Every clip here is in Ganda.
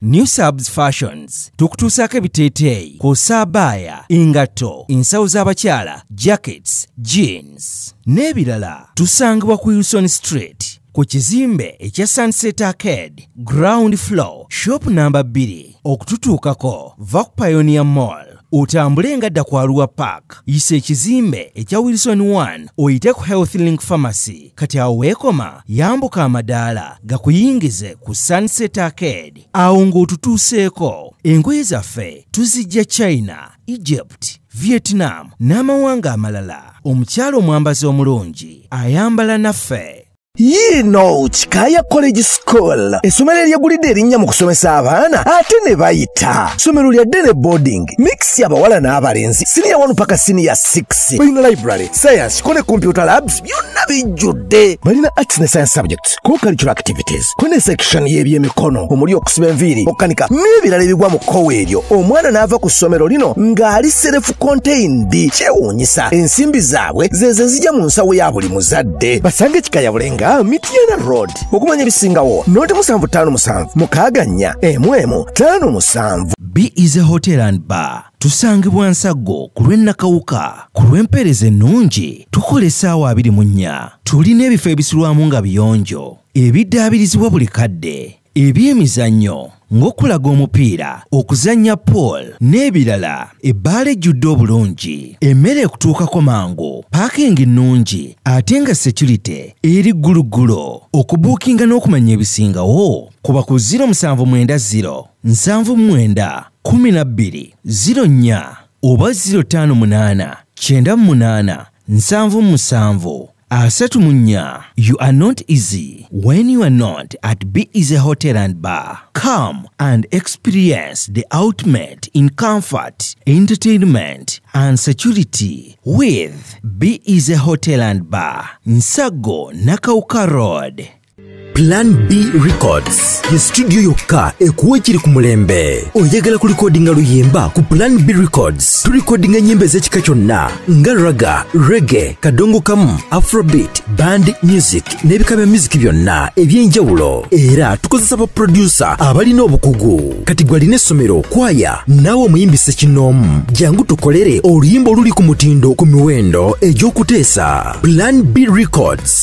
New Subs Fashions tukutuusaako ebiteeteeyi kosabaya engatto ensawo z'abakyala jackets jeans n'ebirala tusangibwa ku Wilson Street ku kizimbe ekya Sunset Arcade ground floor shop number 2 okututuukako Vac Pioneer Mall. Otambule nga dda ku Arua Park yise ekizimbe ekya Wilson 1 oyite ku Health Link Pharmacy kati awo weekoma yambuka amadaala gakuyingize ku Sunset Arcade awo ng'otutuuseeko. Engoye zaffe tuzijja China, Egypt, Vietnam n'amawanga amalala. Omukyala omwambazi omulungi ayambala naffe. Yino Chikaya College School essomero eryegulidde erinnya mu kusomesa abaana ate ne bayita ssomero lya Dene boarding mix y'abawala n'abalenzi senior 1 paka senior 6 balina library science kone computer labs byonna bijjudde balina arts ne science subjects co-curricular activities kone section y'ebyemikono omuli okusiba enviiri okukanika n'ebirala ebigwa mu kkowe eryo omwana n'ava ku ssomero lino ng'ali self contained kyewuunyisa ensimbi zaabwe zeze zijja mu nsawo ya buli muzadde basange Chikaya Bulenga Mitiana Road okumanya ebisingawo noti 757 mukaganya emwemu 57. Be Easy Hotel and Bar tusangibwa Nsago ku lw'Ennakawuka ku lw'empeereza ennungi tukola essaawa 24. Tulina ebifo ebisulwamu nga biyonjo ebiddaabirizibwa buli kadde ebyemizannyo ng'okulaga omupiira okuzannya pool n'ebirala ebbaala ejjudde obulungi emmere ekutuukako mangu paakingi nnungi ate nga security eri gguluggulo okubuukinga n'okumanya ebisingawo kuba ku 0790 79 12 04 oba 058 98 77 Asatumunya. You are not easy when you are not at Be Easy Hotel and Bar. Come and experience the ultimate in comfort, entertainment, and security with Be Easy Hotel and Bar. Nsago Nakauka Road. Plan B Records ye studio yokka ekuwa ekiri ku mulembe. Oyagala ku recordinga luyimba ku Plan B Records tu recordinga nyimbe z'ekika kyonna nga raga, reggae, kadongo kamu, afrobeat, band music n'ebika bya music byonna ebyenjawulo era tukozesa ba producer abalina obukugu. Kati gwalina essomero kwaya naawe omuyimbise kinoomu jangu tukolere oluyimba oluli ku mutindo ku miwendo egy'okuteesa. Plan B Records.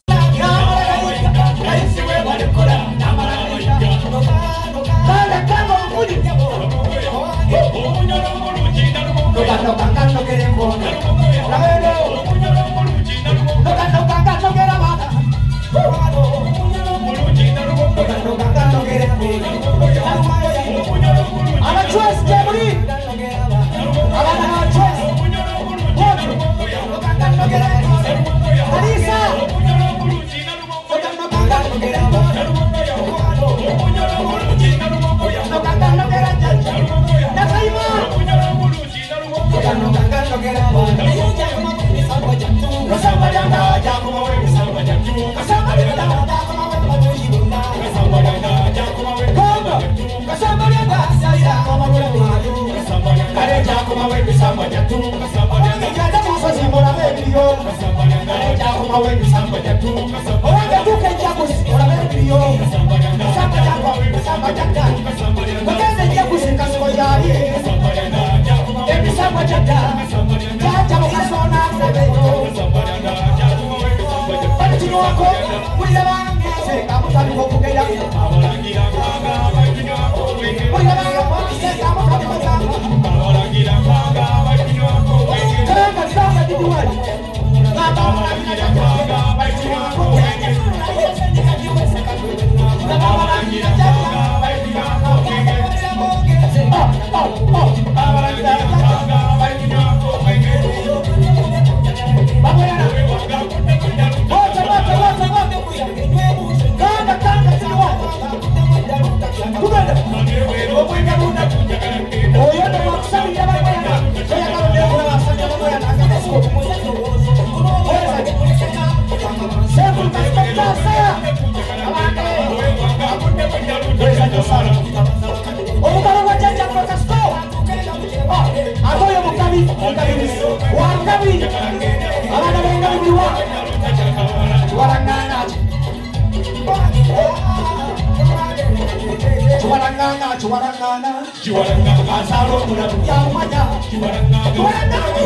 Chiwarangana, Chiwarangana, Chiwarangana, Asaro Mulabu Yamaya, Chiwarangana,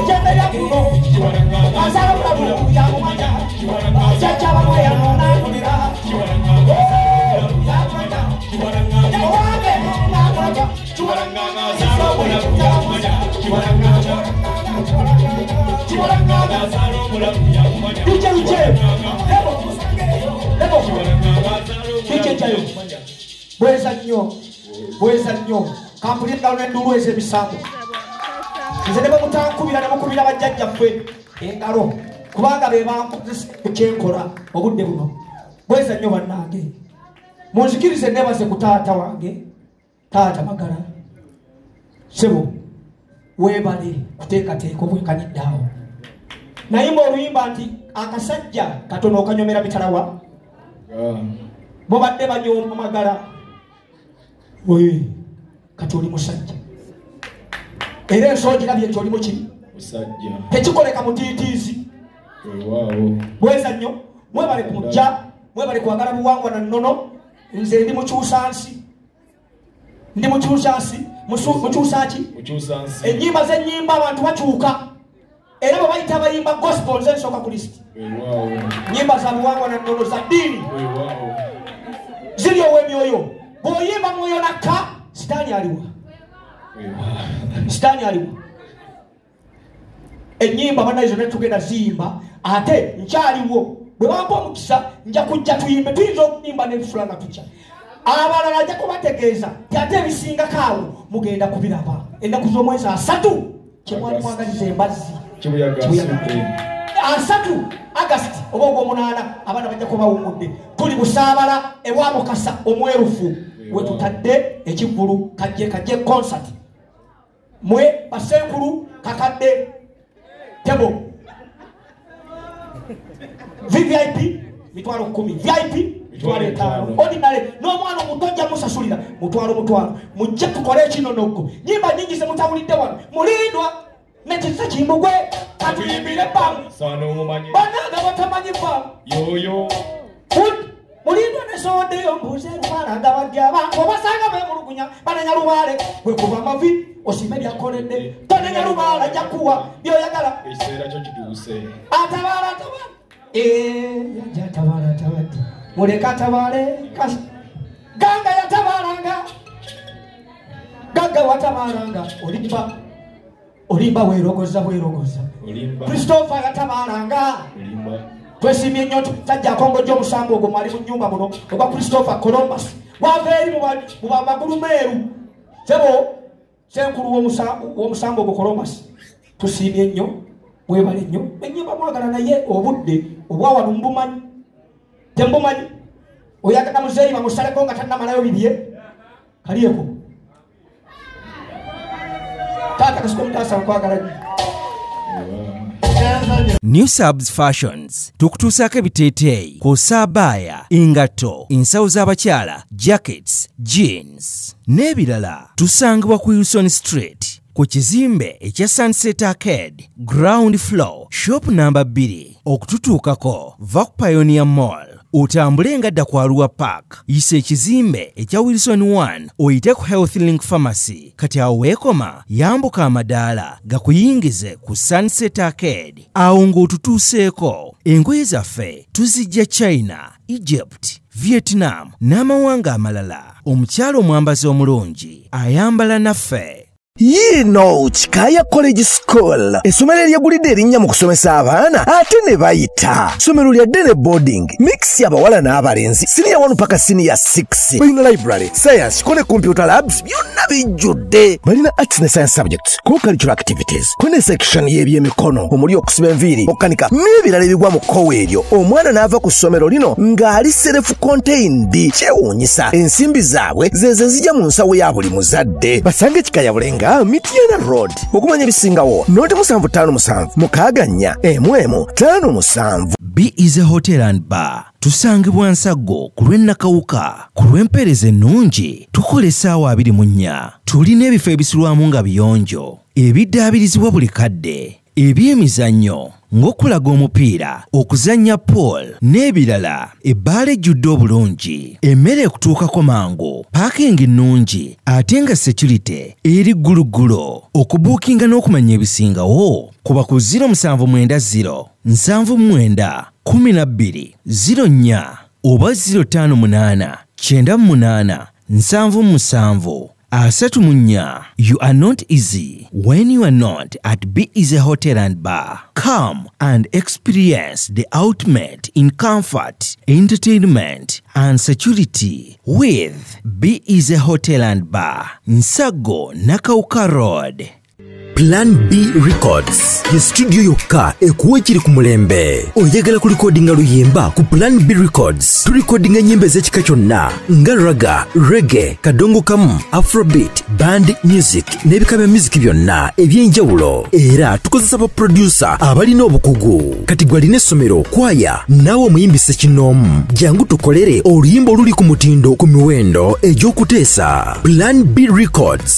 Jemaya Kuno, Chiwarangana, Asaro Mulabu Yamaya, Chiwarangana, Chachavaya Nona Mira, Chiwarangana, Yamaya, Chiwarangana, Chiwarangana, Chiwarangana, Asaro Mulabu Yamaya, Chiwarangana, Chiwarangana, Asaro Mulabu Yamaya, Chichayo, Bweza nnyo, kampulira n'endulu ez'ebisambo. Nze ne bamutankubira ne mukubira bajjajjaffe engalo kubanga be bankozesa ekyenkola obudde buno. Bweza nnyo bannange. Munzikirize nebaze ku taata wange, taata Magala. Sebo, weebale kuteekateeka obwekanidde awo. Nayimba oluyimba nti akasajja katono okanyomera bitalawa. Mubadde banyomba Magala. Oye, kati oli musajja. Era ensonga girabye nti oli muki? Musajja. Tekikoleka mutiitiizi. Waawo. Bweza nnyo, mwebale kumujja, mwebale kwagala buwangwa na nnono. Nze ndi mukyusansi. Ndi mukyusansi. Mukyusansi. Mukyusansi. Ennyimba z'ennyimba abantu bakyuka. Era bwe bayita abayimba gospel nze nsooka ku lisiti. Waawo. Nnyimba za buwangwa na nnono za ddiini. Waawo. Ziri ow'emyoyo. Bw'oyimba mwoyo nakka, sitaani aliwa. Sitaani aliwa. Ennyimba banayizo ne tugenda ziyimba, ate nkyaliwo. Bwe bampa omukisa, nja kujja tuyimbe, tuyinza okuyimba n'ebifula nga tujja. Abalala ajja kubategeeza, ti ate ebisingako awo mugenda kubiraba. Ennaku z'omwezi 3 kyemwali mwagaliza embazzi. Asatu August oba ogw'omunaana abaana bajja kuba bawummudde. Tuli busaabala ewa Mukasa omwerufu we tutadde ekivvulu kajje concert. Mwe basenkulu kakadde tebo. VVIP mitwalo 10, VIP mitwalo 5. Ordinary n'omwana omutojja musasulira mutwalo. Mujje tukole kinonoggo. Nyimba nyingi ze mutawulidde wano. Mulindwa nekisa kimbugwe katuyimbire pamu sano mumanyi banaga batamanyi pamu yoyo mulindwa nesonde yombuze banaga bagya bantu basanga bemulugunya bananya lubale bwe kuva mavi osime byakoledde tonenya lubala jakuwa byoyagala ekiseera kyo kituuse atabala yatabala tabati muleka tabale ganga yatabalanga gaga watabalanga Olimba werogoza. Christopher yatabalanga. Twesimye nnyo tajja kongo gyo musambo ogwo mwali mu nnyumba muno oba Christopher Columbus. Waveri mu magulu meeru. Sebo senkulu w'omusambo ogwo Columbus. Tusiimye nnyo, mwebale nnyo. Ennyimba mwagala naye obudde obwawano mbumanyi. Tembumanyi. Oyagala muzeeyi bamusaleko nga tannamalayo bibye. Kalieko. New Subs Fashions tukutuusaako ebiteeteeyi kosaabaaya engatto ensawo z'abakyala jackets jeans n'ebirala tusangibwa ku Wilson Street ku kizimbe ekya Sunset Arcade ground floor shop number 2 okututuukako Vac Pioneer Mall. Otambule nga dda ku Arua Park, yise ekizimbe ekya Wilson 1 oyite ku Health Link Pharmacy. Kati awo weekoma yambuka amadaala gakuyingize ku Sunset Arcade. Awo ng'otutuuseeko engoye zaffe tuzijja China, Egypt, Vietnam n'amawanga amalala. Omukyala omwambazi omulungi ayambala naffe. Yino Chikaya College School essomero eryegulidde erinnya mu kusomesa abaana ate ne bayita ssomero lya Dene Boarding mix y'abawala n'abalenzi senior 1 paka senior 6 balina library science kone computer labs byonna bijjudde balina arts ne science subjects co-curricular activities kone section y'ebyemikono omuli okusiba enviiri okukanika n'ebirala ebigwa mu kkowe eryo omwana n'ava ku ssomero lino ng'ali self contained kyewuunyisa ensimbi zaabwe ze zijja mu nsawo ya buli muzadde basange Chikaya Bulenga Mityana Road okumanya ebisingawo noti 757 mukaganya emwemu 57. Be Easy Hotel and Bar tusangibwa Nsago ku lw'Ennakawuka ku lw'empeereza ennungi tukola essaawa 24. Tulina ebifo ebisulwamu nga biyonjo ebiddaabirizibwa buli kadde ebyemizannyo ng'okulaga omupiira, okuzannya pool n'ebirala. Ebbaala ejjudde obulungi, emmere ekutuukako mangu, paakingi nnungi ate nga security eri gguluggulo. Okubuukinga n'okumanya ebisingawo kuba ku 070 79 12 04 oba 058 98 77 34. You are not easy when you are not at Be Easy Hotel and Bar. Come and experience the ultimate in comfort, entertainment and security with Be Easy Hotel and Bar, Nsago Nakauka Road. Plan B Records ye studio yokka ekuwa ekiri ku mulembe. Oyagala ku recordinga luyimba ku Plan B Records. Tu recordinga nyimbe ez'ekika kyonna nga raga, reggae, kadongo kamu, afrobeat, band music n'ebika bya music byonna eby'enjawulo. Era tukozesa ba producer abalina obukugu. Kati gwalina essomero, kwaya, naawe omuyimbise kinoomu. Jangu tukolere oluyimba oluli ku mutindo ku miwendo egy'okuteesa. Plan B Records